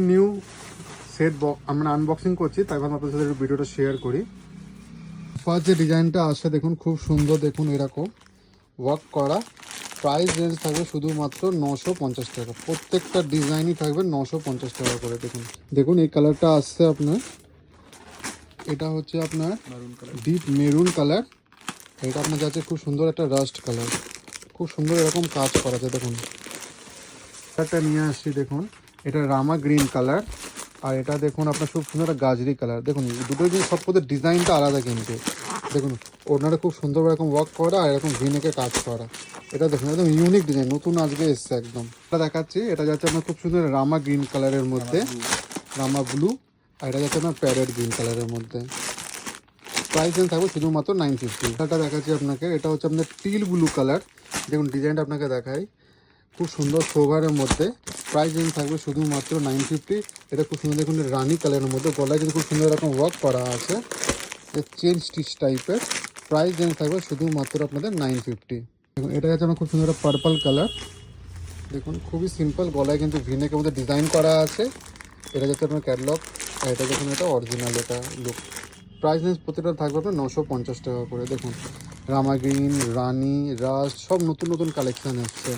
New set আমরা unboxing করছি, তাই ভাবলাম আপনাদের সাথে ভিডিওটা শেয়ার করি। ফার্স্ট যে ডিজাইনটা আসে দেখুন, খুব সুন্দর, দেখুন এরকম ওয়ার্ক করা। প্রাইস রেঞ্জ থাকবে শুধুমাত্র 950 টাকা। প্রত্যেকটা ডিজাইনই থাকবে 950 টাকা করে। দেখুন দেখুন এই কালারটা আসছে আপনার, এটা হচ্ছে আপনার ডিপ মেরুন কালার। এটা আপনার যাচ্ছে খুব সুন্দর একটা রাস্ট কালার, খুব সুন্দর এরকম কাজ করা আছে। দেখুন কালারটা নিয়ে আসছি, দেখুন এটা রামা গ্রিন কালার, আর এটা দেখুন আপনার খুব সুন্দর একটা গাজরি কালার। দেখুন দুটোই কিন্তু সব পদের ডিজাইনটা আলাদা, কিন্তু দেখুন ওনারা খুব সুন্দর এরকম ওয়ার্ক করা আর এরকম ভিনেকে কাজ করা। এটা দেখুন একদম ইউনিক ডিজাইন, নতুন আজকে এসছে একদম। এটা দেখাচ্ছি, এটা যাচ্ছে আপনার খুব সুন্দর রামা গ্রিন কালারের মধ্যে, রামা ব্লু, আর এটা যাচ্ছে আপনার প্যারেট গ্রিন কালারের মধ্যে। প্রাইস রেঞ্জ থাকবে শুধুমাত্র 950। এটা দেখাচ্ছি আপনাকে, এটা হচ্ছে আপনার টিল ব্লু কালার। দেখুন ডিজাইনটা আপনাকে দেখাই, খুব সুন্দর সোভারের মধ্যে। প্রাইস রেঞ্জ থাকবে শুধুমাত্র 950। এটা খুব সুন্দর, দেখুন রানি কালারের মধ্যে, গলায় কিন্তু খুব সুন্দর এরকম ওয়ার্ক করা আছে, চেন স্টিচ টাইপের। প্রাইস রেঞ্জ থাকবে শুধুমাত্র আপনাদের 950। দেখুন এটা হচ্ছে আমার খুব সুন্দর একটা পার্পল কালার। দেখুন খুবই সিম্পল, গলায় কিন্তু ভিনেকের মধ্যে ডিজাইন করা আছে। এটা যাচ্ছে আপনার ক্যাটলগ, আর এটা দেখুন এটা অরিজিনাল এটা লুক। প্রাইস রেঞ্জ প্রতিটা থাকবে আপনার 950 টাকা করে। দেখুন রামা গ্রিন, রানি, রাস্ট সব নতুন নতুন কালেকশান এসছে।